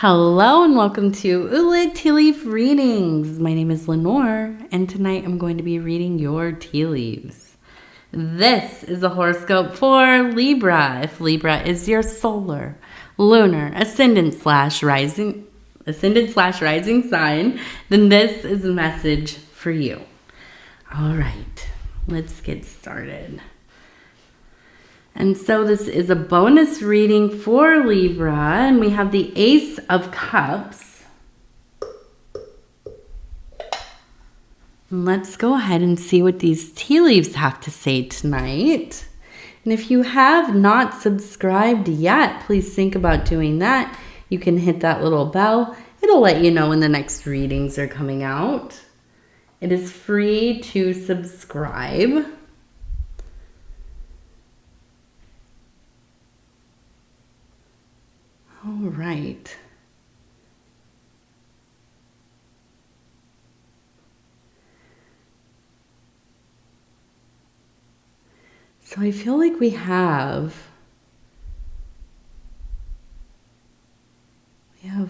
Hello and welcome to Ulig Tea Leaf Readings. My name is Lenore and tonight I'm going to be reading your tea leaves. This is a horoscope for Libra. If Libra is your solar, lunar, ascendant/rising sign, then this is a message for you. All right, let's get started. And so this is a bonus reading for Libra, and we have the Ace of Cups. And let's go ahead and see what these tea leaves have to say tonight. And if you have not subscribed yet, please think about doing that. You can hit that little bell. It'll let you know when the next readings are coming out. It is free to subscribe. All right. So I feel like we have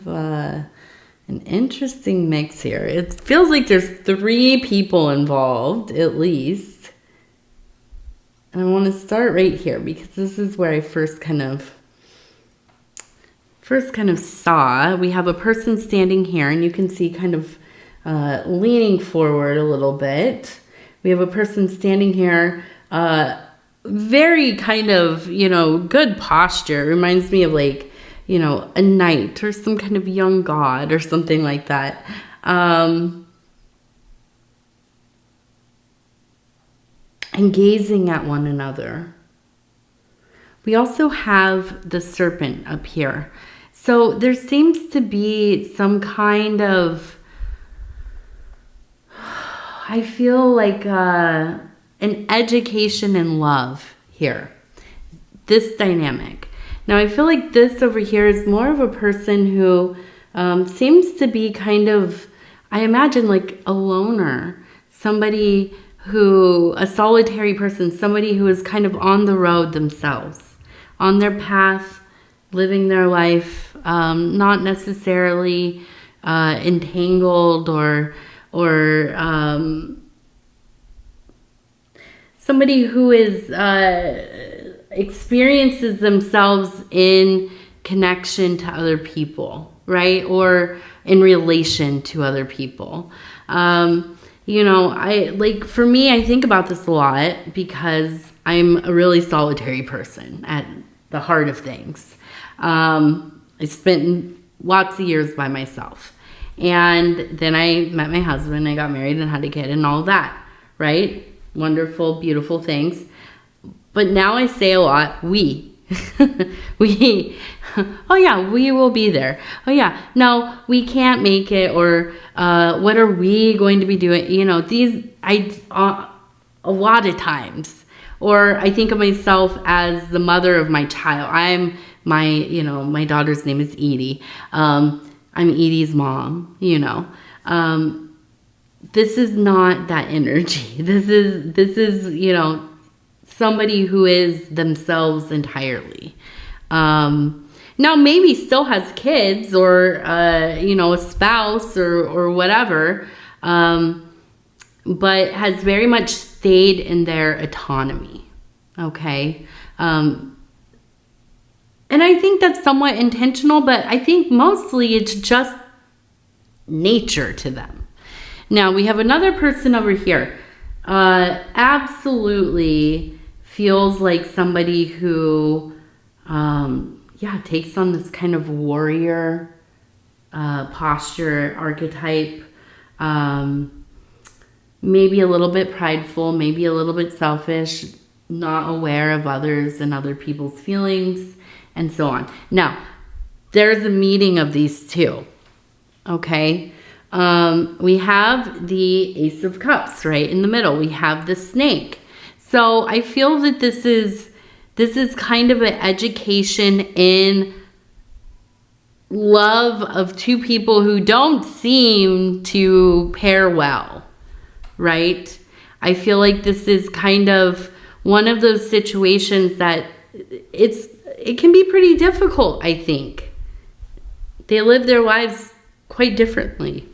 an interesting mix here. It feels like there's 3 people involved at least. And I want to start right here because this is where I first kind of saw. We have a person standing here and you can see kind of leaning forward a little bit. We have a person standing here, very kind of, good posture. It reminds me of like, a knight or some kind of young god or something like that. And gazing at one another. We also have the serpent up here. So there seems to be some kind of, I feel like an education in love here. This dynamic. Now I feel like this over here is more of a person who seems to be kind of, I imagine like a loner. Somebody who, a solitary person, somebody who is kind of on the road themselves, on their path, living their life, not necessarily entangled or somebody who is experiences themselves in connection to other people, right? Or in relation to other people. For me, I think about this a lot because I'm a really solitary person at the heart of things. I spent lots of years by myself. And then I met my husband, I got married and had a kid and all that, right? Wonderful, beautiful things. But now I say a lot, we. We. Oh yeah, we will be there. Oh yeah, no, we can't make it, or what are we going to be doing? A lot of times. Or I think of myself as the mother of my child. My daughter's name is Edie. I'm Edie's mom, This is not that energy. This is, somebody who is themselves entirely. Now maybe still has kids or, a spouse or whatever, but has very much stayed in their autonomy. Okay. And I think that's somewhat intentional, but I think mostly it's just nature to them. Now we have another person over here. Absolutely feels like somebody who, takes on this kind of warrior posture archetype. Maybe a little bit prideful, maybe a little bit selfish, not aware of others and other people's feelings, and so on. Now, there's a meeting of these two, okay? We have the Ace of Cups right in the middle. We have the snake. So I feel that this is kind of an education in love of two people who don't seem to pair well, right? I feel like this is kind of one of those situations that it can be pretty difficult, I think, they live their lives quite differently.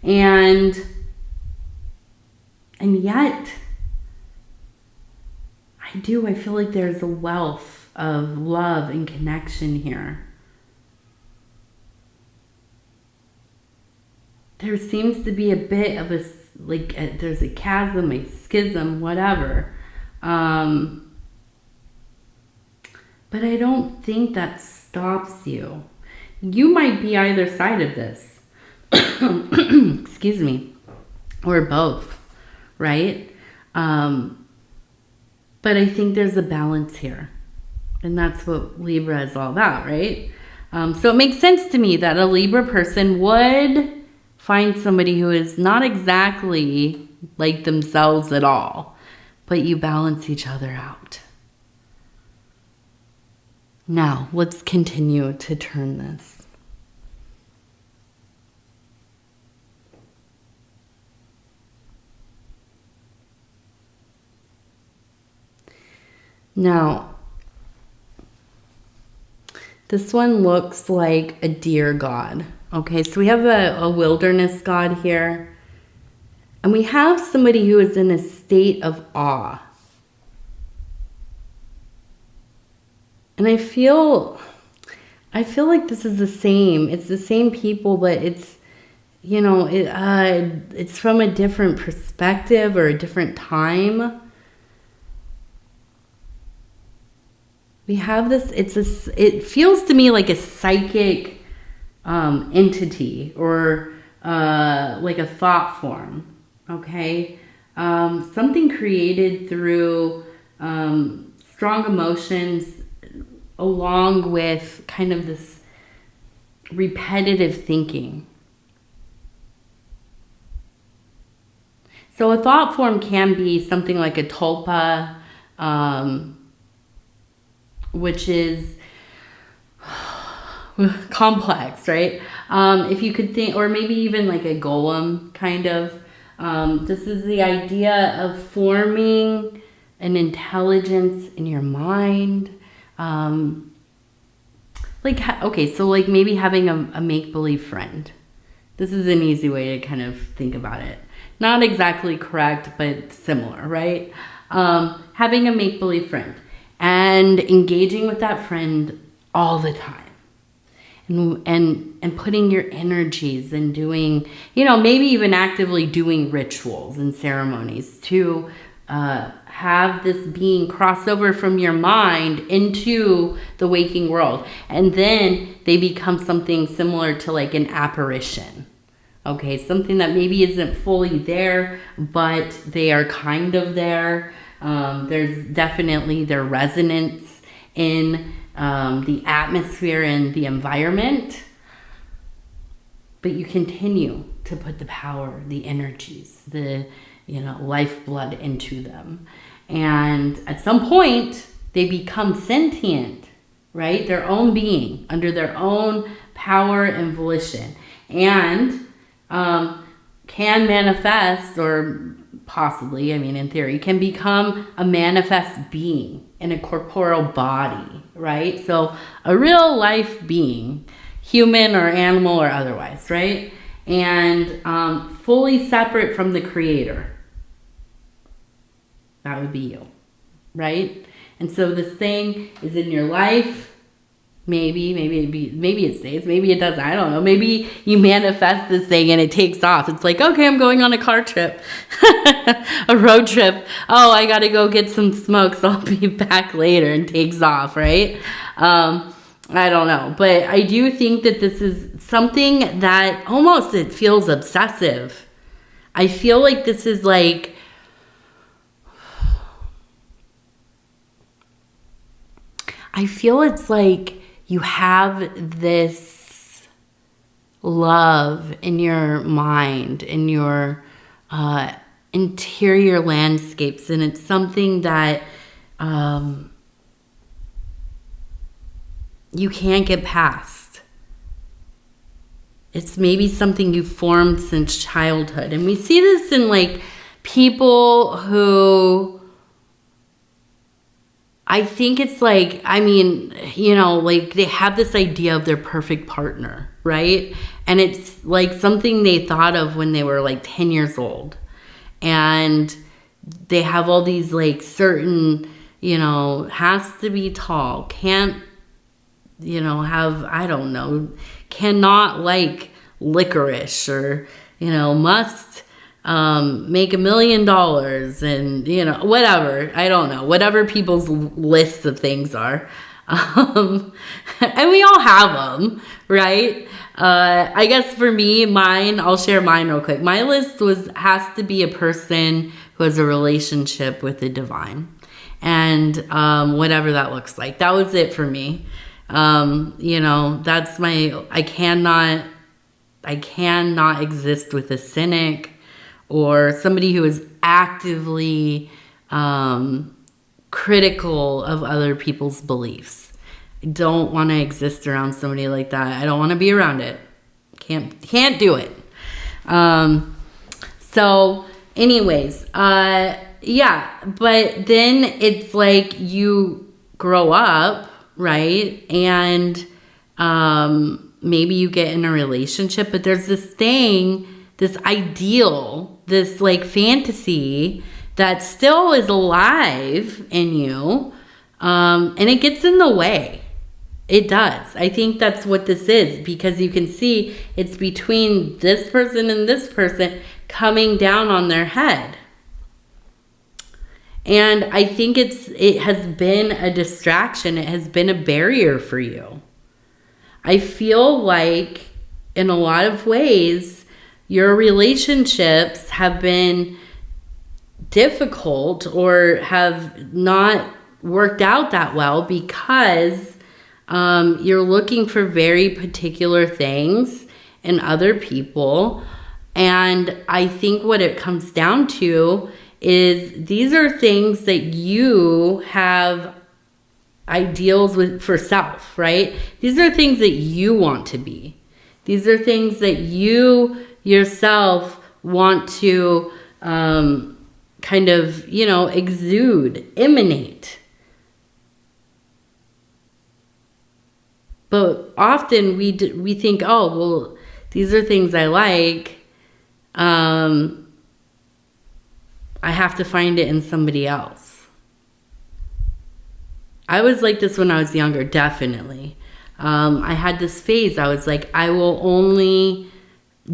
And yet, I feel like there's a wealth of love and connection here. There seems to be a bit of there's a chasm, a schism, whatever. But I don't think that stops you. You might be either side of this. Excuse me. Or both, right? But I think there's a balance here. And that's what Libra is all about, right? So it makes sense to me that a Libra person would find somebody who is not exactly like themselves at all, but you balance each other out. Now, let's continue to turn this. Now, this one looks like a deer god. Okay, so we have a wilderness god here. And we have somebody who is in a state of awe. And I feel like this is the same. It's the same people, but it's, it's from a different perspective or a different time. We have this, it feels to me like a psychic entity or like a thought form, okay? Something created through strong emotions along with kind of this repetitive thinking. So a thought form can be something like a tulpa, which is complex, right? If you could think, or maybe even like a golem kind of. This is the idea of forming an intelligence in your mind. So maybe having a make-believe friend. This is an easy way to kind of think about it. Not exactly correct, but similar, right? Having a make-believe friend and engaging with that friend all the time. And putting your energies and doing, maybe even actively doing rituals and ceremonies to have this being cross over from your mind into the waking world. And then they become something similar to like an apparition. Okay, something that maybe isn't fully there, but they are kind of there. There's definitely their resonance in the atmosphere and the environment. But you continue to put the power, the energies, the lifeblood into them. And at some point, they become sentient, right? Their own being, under their own power and volition. And can manifest, or possibly, in theory, can become a manifest being in a corporeal body, right? So a real life being, human or animal or otherwise, right? And fully separate from the creator. That would be you, right? And so this thing is in your life. Maybe it stays, maybe it doesn't, I don't know. Maybe you manifest this thing and it takes off. It's like, okay, I'm going on a car trip, a road trip. Oh, I got to go get some smoke, so I'll be back later, and takes off, right? I don't know. But I do think that this is something that almost it feels obsessive. I feel like this is like, I feel it's like you have this love in your mind, in your interior landscapes, and it's something that you can't get past. It's maybe something you've formed since childhood. And we see this in like people who, I think it's like, I mean, you know, like they have this idea of their perfect partner, right? And it's like something they thought of when they were like 10 years old. And they have all these like certain, you know, has to be tall, can't, you know, have, I don't know, cannot like licorice, or, you know, must make $1 million, and, you know, whatever. I don't know. Whatever people's lists of things are. And we all have them, right? I guess for me, mine, I'll share mine real quick. My list has to be a person who has a relationship with the divine. And whatever that looks like. That was it for me. You know, that's I cannot exist with a cynic or somebody who is actively critical of other people's beliefs. I don't want to exist around somebody like that. I don't want to be around it. Can't do it. So anyways, yeah, but then it's like you grow up, right? And maybe you get in a relationship, but there's this thing, this ideal, this like fantasy that still is alive in you, and it gets in the way. It does. I think that's what this is, because you can see it's between this person and this person coming down on their head. And I think it has been a distraction. It has been a barrier for you. I feel like in a lot of ways, your relationships have been difficult or have not worked out that well because you're looking for very particular things in other people. And I think what it comes down to is these are things that you have ideals with for self, right? These are things that you want to be. These are things that you yourself want to kind of, you know, exude, emanate. But often we think, oh, well, these are things I like. I have to find it in somebody else. I was like this when I was younger, definitely. I had this phase. I was like, I will only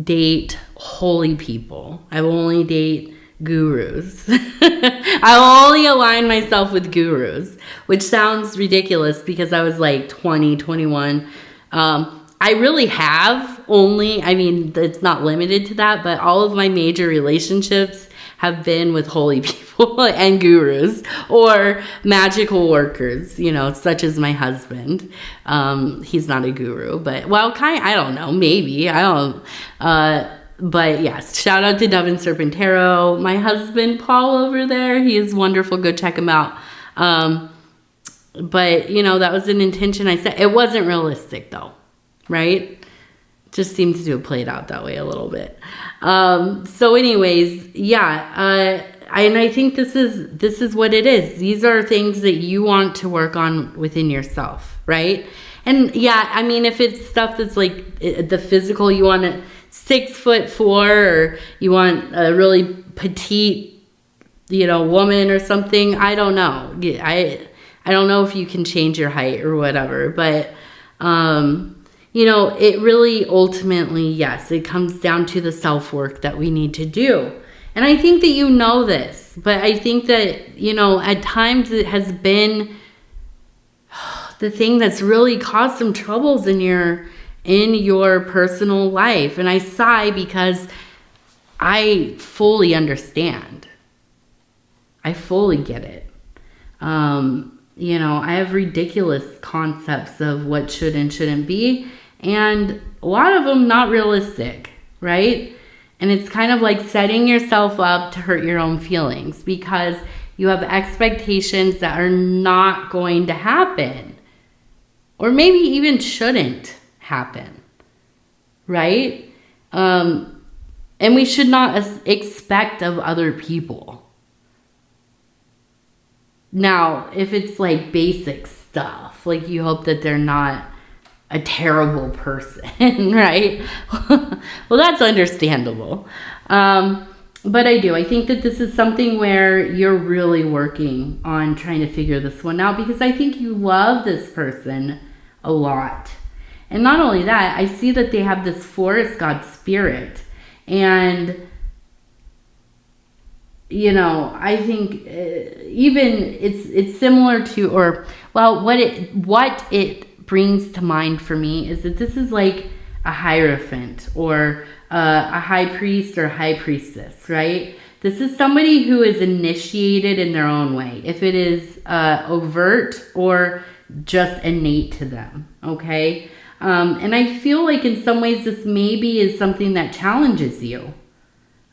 date holy people. I will only date gurus. I will only align myself with gurus, which sounds ridiculous because I was like 20, 21. I really have only, I mean, it's not limited to that, but all of my major relationships have been with holy people and gurus or magical workers, you know, such as my husband. He's not a guru, but, well, I don't know, maybe, I don't, but yes, shout out to Dove and Serpent Tarot. My husband, Paul, over there, he is wonderful. Go check him out. But, you know, that was an intention I set. It wasn't realistic, though, right? Just seems to have played out that way a little bit. So anyways, yeah, and I think this is what it is. These are things that you want to work on within yourself, right? And yeah, I mean, if it's stuff that's like the physical, you want a 6'4", or you want a really petite, you know, woman or something. I don't know. I don't know if you can change your height or whatever, but you know, it really ultimately, yes, it comes down to the self-work that we need to do. And I think that you know this, but I think that, you know, at times it has been the thing that's really caused some troubles in your personal life. And I sigh because I fully understand. I fully get it. You know, I have ridiculous concepts of what should and shouldn't be, and a lot of them not realistic, right? And it's kind of like setting yourself up to hurt your own feelings because you have expectations that are not going to happen, or maybe even shouldn't happen, right? And we should not expect of other people. Now, if it's like basic stuff, like you hope that they're not a terrible person, right? Well, that's understandable. But I think that this is something where you're really working on trying to figure this one out, because I think you love this person a lot. And not only that, I see that they have this forest god spirit. And, you know, I think even it's similar to, or, well, what it brings to mind for me is that this is like a hierophant or a high priest or high priestess, right? This is somebody who is initiated in their own way, if it is overt or just innate to them, okay? And I feel like in some ways this maybe is something that challenges you.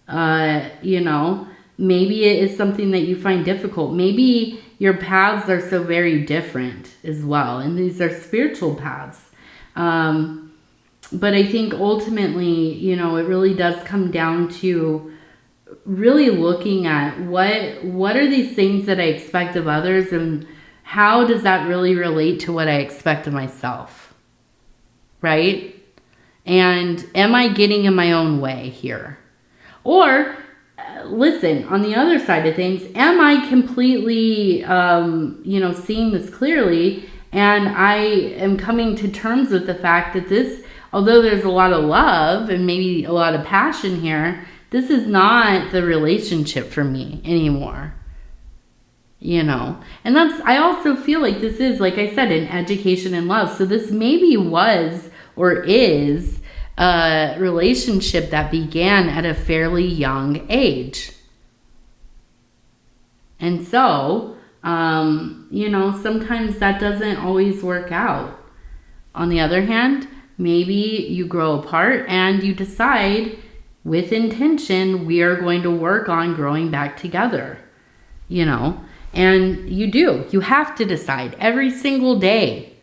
You know, maybe it is something that you find difficult. Maybe your paths are so very different as well, and these are spiritual paths. But I think ultimately, you know, it really does come down to really looking at what are these things that I expect of others, and how does that really relate to what I expect of myself, right? And am I getting in my own way here? Or, listen, on the other side of things, am I completely, you know, seeing this clearly, and I am coming to terms with the fact that this, although there's a lot of love and maybe a lot of passion here, this is not the relationship for me anymore. You know, and I also feel like this is, like I said, an education in love. So this maybe was or is a relationship that began at a fairly young age. And so, you know, sometimes that doesn't always work out. On the other hand, maybe you grow apart and you decide with intention, we are going to work on growing back together, you know. And you have to decide every single day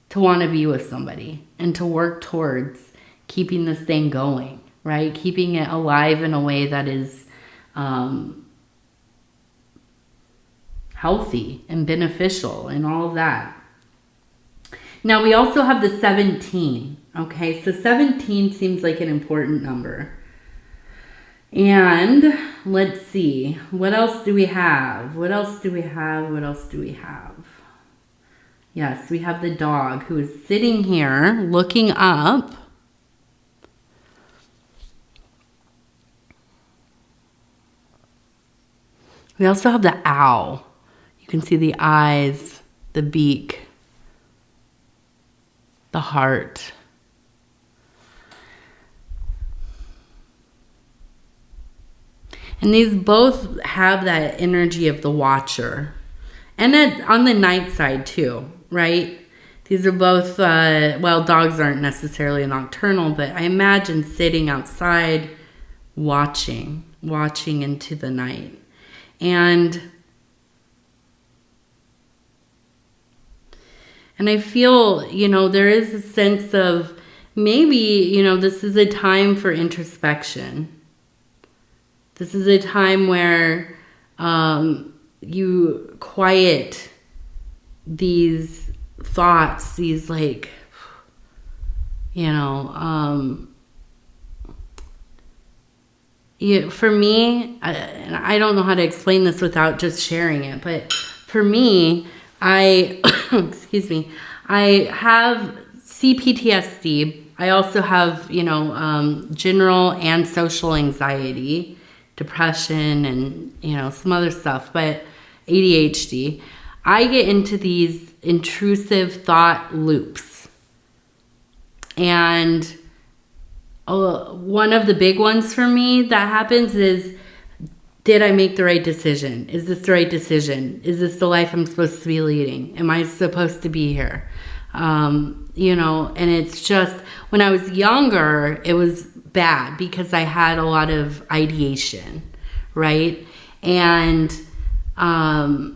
to want to be with somebody and to work towards keeping this thing going, right? Keeping it alive in a way that is healthy and beneficial and all of that. Now we also have the 17, okay? So 17 seems like an important number. And let's see, what else do we have? What else do we have? What else do we have? Yes, we have the dog who is sitting here looking up. We also have the owl. You can see the eyes, the beak, the heart. And these both have that energy of the watcher. And on the night side too, right? These are both, well, dogs aren't necessarily nocturnal, but I imagine sitting outside watching into the night. And I feel, you know, there is a sense of maybe, you know, this is a time for introspection. This is a time where you quiet these thoughts, these like, you know, for me, and I don't know how to explain this without just sharing it, but for me, excuse me, I have CPTSD. I also have, you know, general and social anxiety, depression, and, you know, some other stuff, but ADHD. I get into these intrusive thought loops. And one of the big ones for me that happens is, did I make the right decision? Is this the right decision? Is this the life I'm supposed to be leading? Am I supposed to be here? You know, and it's just, when I was younger, it was bad because I had a lot of ideation, right? And I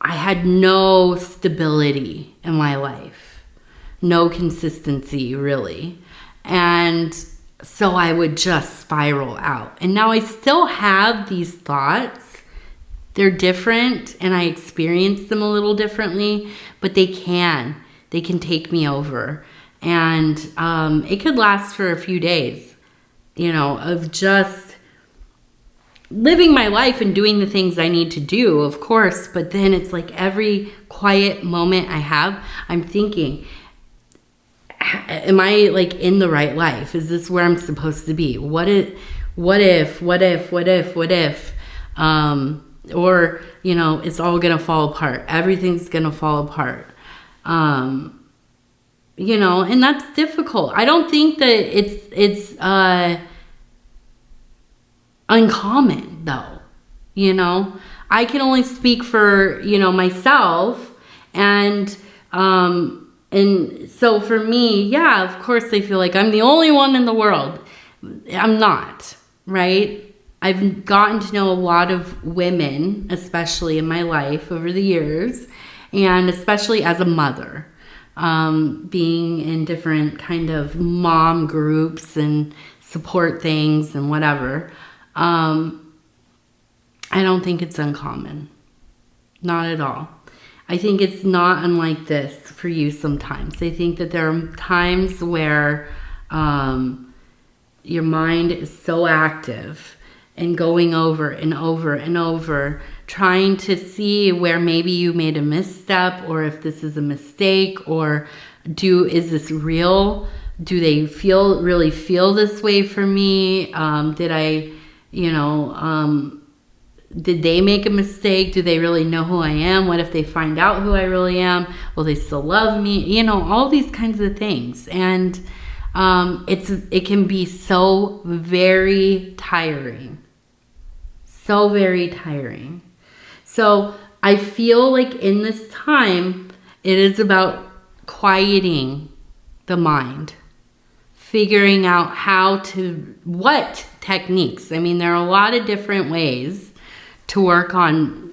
had no stability in my life, no consistency really. And so I would just spiral out. And now I still have these thoughts They're different and I experience them a little differently, but they can take me over. And it could last for a few days, of just living my life and doing the things I need to do, of course. But then it's like every quiet moment I have, I'm thinking, am I like in the right life? Is this where I'm supposed to be? What if? Or, it's all going to fall apart. Everything's going to fall apart. And that's difficult. I don't think that it's uncommon though. I can only speak for, myself, and so for me, yeah, of course I feel like I'm the only one in the world. I'm not, right? I've gotten to know a lot of women, especially in my life over the years, and especially as a mother, being in different kind of mom groups and support things and whatever. I don't think it's uncommon. Not at all. I think it's not unlike this for you sometimes. I think that there are times where your mind is so active and going over and over and over, trying to see where maybe you made a misstep, or if this is a mistake, or is this real? Do they really feel this way for me? Did they make a mistake? Do they really know who I am? What if they find out who I really am? Will they still love me? All these kinds of things. And it can be so very tiring. So very tiring. So I feel like in this time, it is about quieting the mind, figuring out what techniques. I mean, there are a lot of different ways to work on,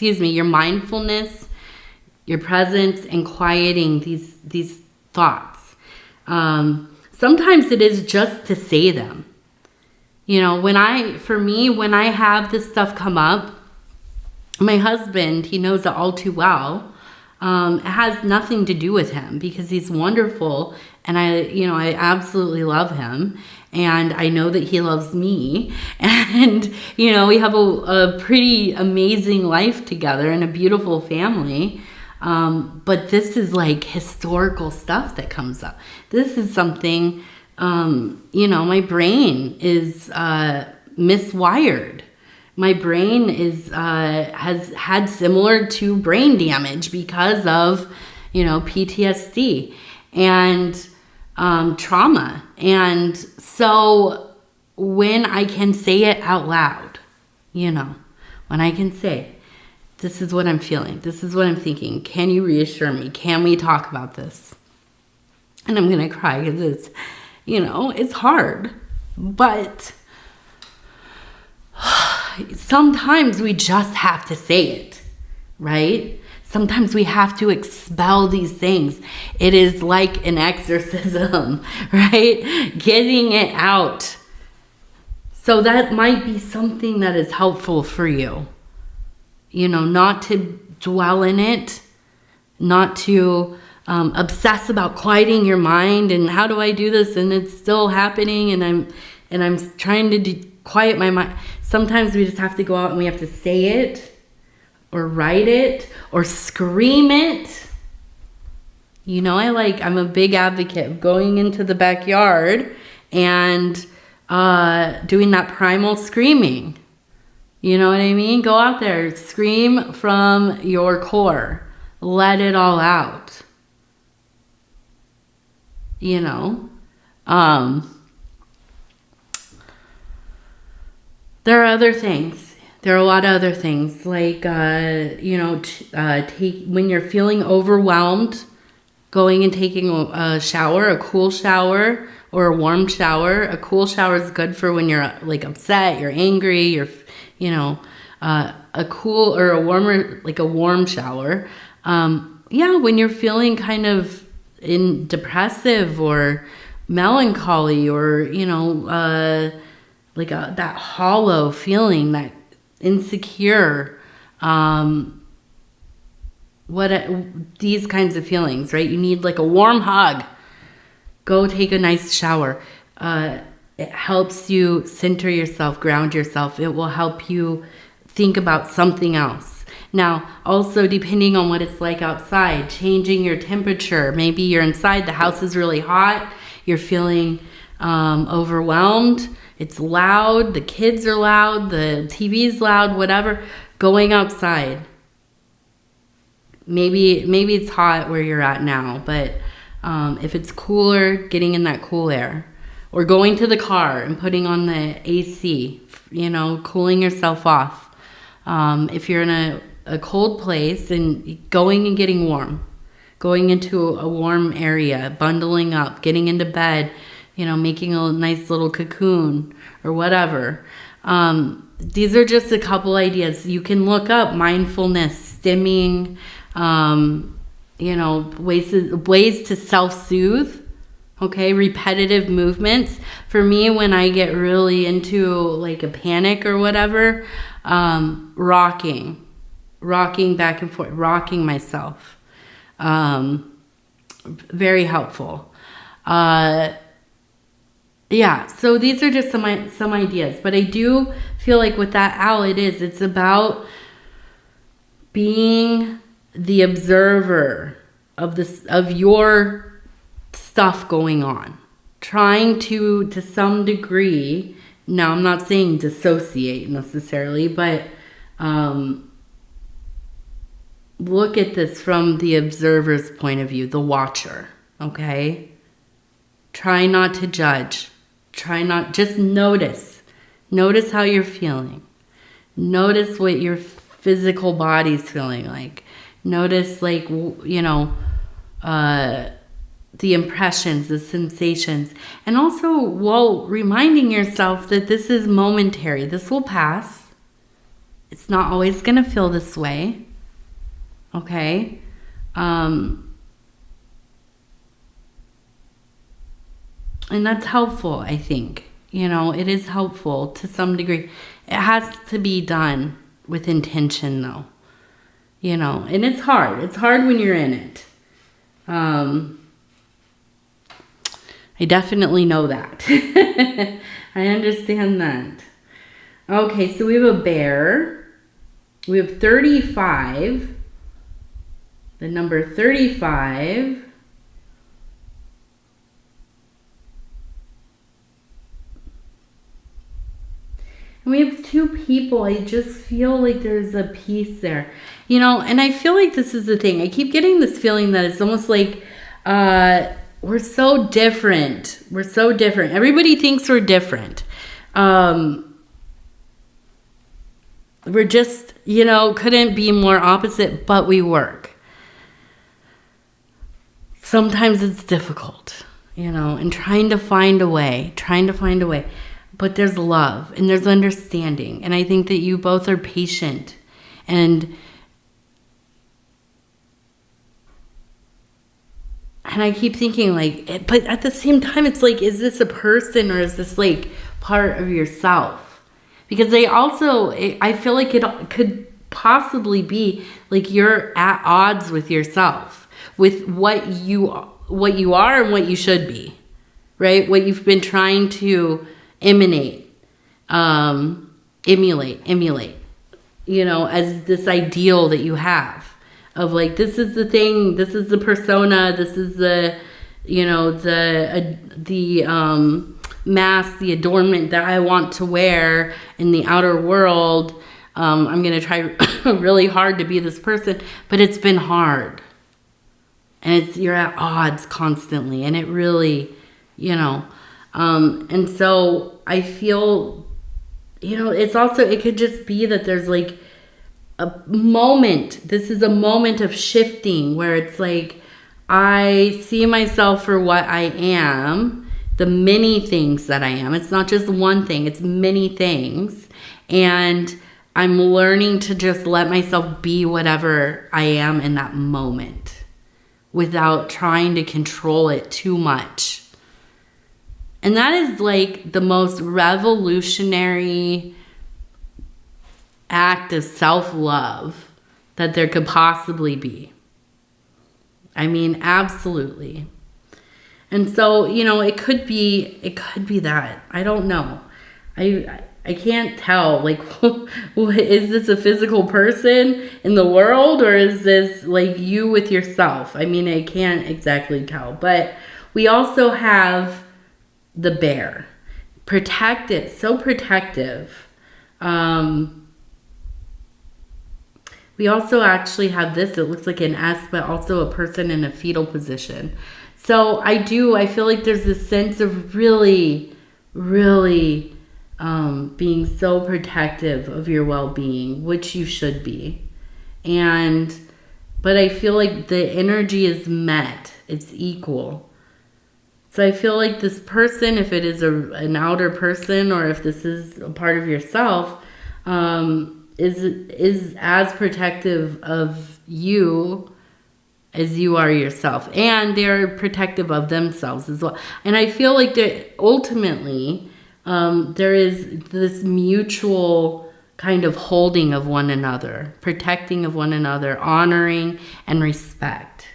your mindfulness, your presence, and quieting these thoughts. Sometimes it is just to say them. When I have this stuff come up, my husband, he knows it all too well. It has nothing to do with him because he's wonderful, and I absolutely love him, and I know that he loves me, and we have a pretty amazing life together and a beautiful family. But this is like historical stuff that comes up. This is something, my brain is miswired. My brain has had similar to brain damage because of, PTSD and trauma. And so when I can say it out loud, when I can say, this is what I'm feeling, this is what I'm thinking, can you reassure me? Can we talk about this? And I'm going to cry because it's, it's hard. But sometimes we just have to say it, right? Sometimes we have to expel these things. It is like an exorcism, right? Getting it out. So that might be something that is helpful for you. Not to dwell in it, not to obsess about quieting your mind and how do I do this and it's still happening and I'm trying to quiet my mind. Sometimes we just have to go out and we have to say it or write it or scream it. I'm a big advocate of going into the backyard and doing that primal screaming. You know what I mean? Go out there, scream from your core, let it all out. There are other things. There are a lot of other things like, when you're feeling overwhelmed, going and taking a shower, a cool shower or a warm shower. A cool shower is good for when you're like upset, you're angry, you're, a cool or a warmer, like a warm shower. When you're feeling kind of depressive or melancholy or, that hollow feeling that insecure, these kinds of feelings, right? You need like a warm hug. Go take a nice shower. It helps you center yourself, ground yourself. It will help you think about something else. Now, also depending on what it's like outside, changing your temperature. Maybe you're inside, the house is really hot, you're feeling overwhelmed, it's loud, the kids are loud, the TV's loud, whatever. Going outside. Maybe it's hot where you're at now, but if it's cooler, getting in that cool air. Or going to the car and putting on the AC, cooling yourself off. If you're in a cold place, and going and getting warm. Going into a warm area, bundling up, getting into bed, making a nice little cocoon or whatever. These are just a couple ideas. You can look up mindfulness, stimming, ways to self-soothe. Okay, repetitive movements. For me, when I get really into like a panic or whatever, rocking back and forth, rocking myself. Very helpful. So these are just some ideas. But I do feel like with that owl, it's about being the observer of your stuff going on, trying to some degree. Now, I'm not saying dissociate necessarily, but look at this from the observer's point of view, the watcher. Okay, try not to judge, just notice how you're feeling, notice what your physical body's feeling like, notice the impressions, the sensations, and also while reminding yourself that this is momentary. This will pass. It's not always going to feel this way. Okay? And that's helpful, I think. It is helpful to some degree. It has to be done with intention, though. And it's hard. It's hard when you're in it. I definitely know that. I understand that. Okay, so we have a bear. We have 35. The number 35. And we have two people. I just feel like there's a piece there. And I feel like this is the thing. I keep getting this feeling that it's almost like we're so different. We're so different. Everybody thinks we're different. We're just, couldn't be more opposite, but we work. Sometimes it's difficult, and trying to find a way. But there's love and there's understanding. And I think that you both are patient. And I keep thinking but at the same time, it's like, is this a person or is this like part of yourself? Because I feel like it could possibly be like you're at odds with yourself, with what you are and what you should be, right? What you've been trying to emulate, as this ideal that you have. Of like, this is the thing, this is the persona, this is the mask, the adornment that I want to wear in the outer world. I'm going to try really hard to be this person, but it's been hard. And you're at odds constantly, and it really, and so I feel, it could just be that there's like a moment. This is a moment of shifting where it's like, I see myself for what I am, the many things that I am. It's not just one thing, it's many things. And I'm learning to just let myself be whatever I am in that moment without trying to control it too much. And that is like the most revolutionary act of self-love that there could possibly be. I mean, absolutely. And so, you know, it could be that. I don't know. I can't tell, like, is this a physical person in the world, or is this like you with yourself? I mean, I can't exactly tell. But we also have the bear. Protected, so protective. We also actually have this, it looks like an S, but also a person in a fetal position. So I feel like there's this sense of really, really being so protective of your well-being, which you should be. But I feel like the energy is met. It's equal. So I feel like this person, if it is an outer person, or if this is a part of yourself, is as protective of you as you are yourself. And they're protective of themselves as well. And I feel like that ultimately there is this mutual kind of holding of one another, protecting of one another, honoring and respect.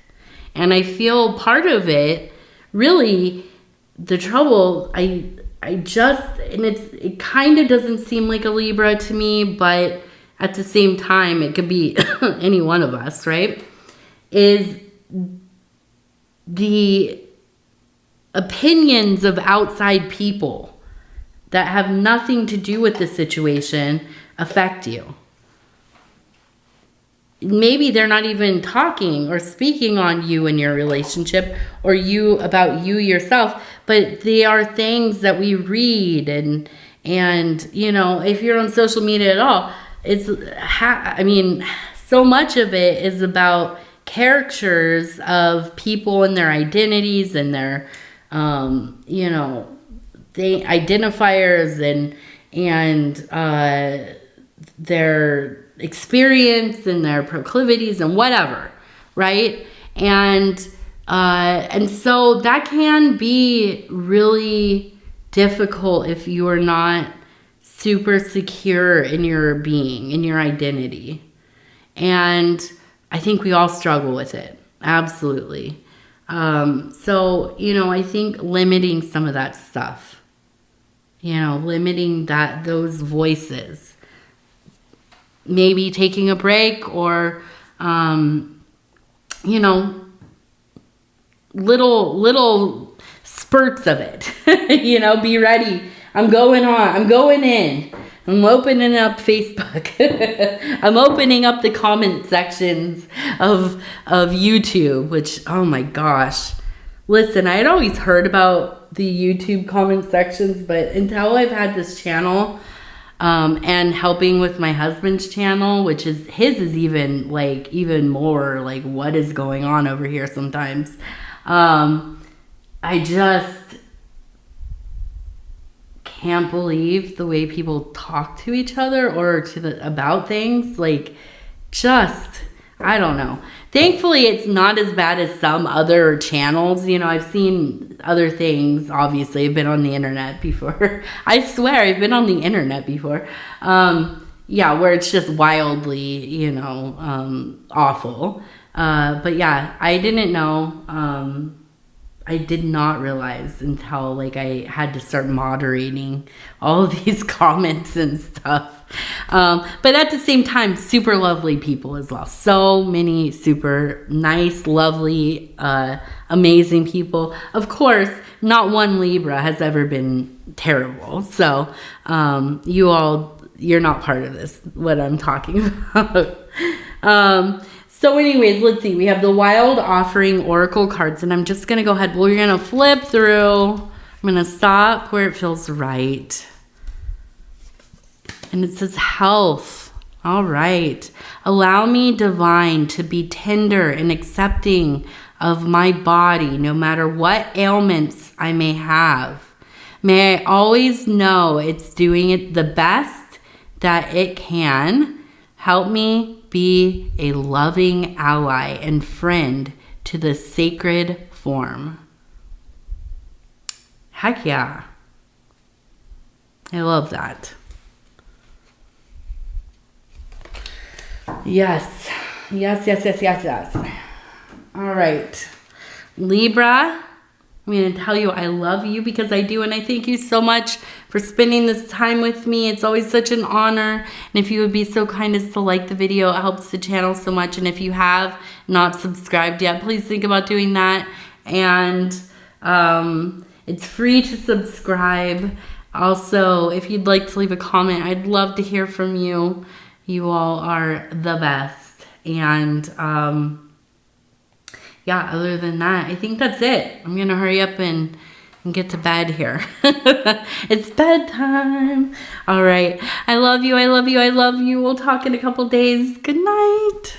And I feel part of it, really, the trouble, it kind of doesn't seem like a Libra to me, but at the same time, it could be any one of us, right? Is the opinions of outside people that have nothing to do with the situation affect you. Maybe they're not even talking or speaking on you and your relationship, or you about you yourself, but they are things that we read and you know, if you're on social media at all, so much of it is about caricatures of people and their identities and their you know, they identifiers and their experience and their proclivities and whatever, right? And so that can be really difficult if you are not super secure in your being, in your identity. And I think we all struggle with it. Absolutely. So, you know, I think limiting some of that stuff, you know, limiting those voices, maybe taking a break, or, you know, little spurts of it, you know, be ready. I'm going in. I'm opening up Facebook. I'm opening up the comment sections of YouTube, which, oh my gosh. Listen, I had always heard about the YouTube comment sections, but until I've had this channel, and helping with my husband's channel, which is, his is even more like what is going on over here sometimes. I just can't believe the way people talk to each other or about things. Like, just, I don't know. Thankfully, it's not as bad as some other channels. You know, I've seen other things. Obviously, I've been on the internet before. I swear, I've been on the internet before. Yeah, where it's just wildly, you know, awful. But yeah, I didn't know. I did not realize until like I had to start moderating all of these comments and stuff. But at the same time, super lovely people as well. So many super nice, lovely, amazing people. Of course, not one Libra has ever been terrible. So you're not part of this, what I'm talking about. So anyways, let's see. We have the Wild Offering Oracle cards, and I'm just going to go ahead. We're going to flip through. I'm going to stop where it feels right. And it says health. All right. Allow me, divine, to be tender and accepting of my body, no matter what ailments I may have. May I always know it's doing it the best that it can. Help me be a loving ally and friend to the sacred form. Heck yeah. I love that. Yes. Yes, yes, yes, yes, yes. All right. Libra, I'm going to tell you I love you because I do, and I thank you so much for spending this time with me. It's always such an honor. And if you would be so kind as to like the video, it helps the channel so much. And if you have not subscribed yet, please think about doing that. And it's free to subscribe. Also, if you'd like to leave a comment, I'd love to hear from you. You all are the best. And yeah, other than that, I think that's it. I'm going to hurry up and get to bed here. It's bedtime. All right. I love you. I love you. I love you. We'll talk in a couple days. Good night.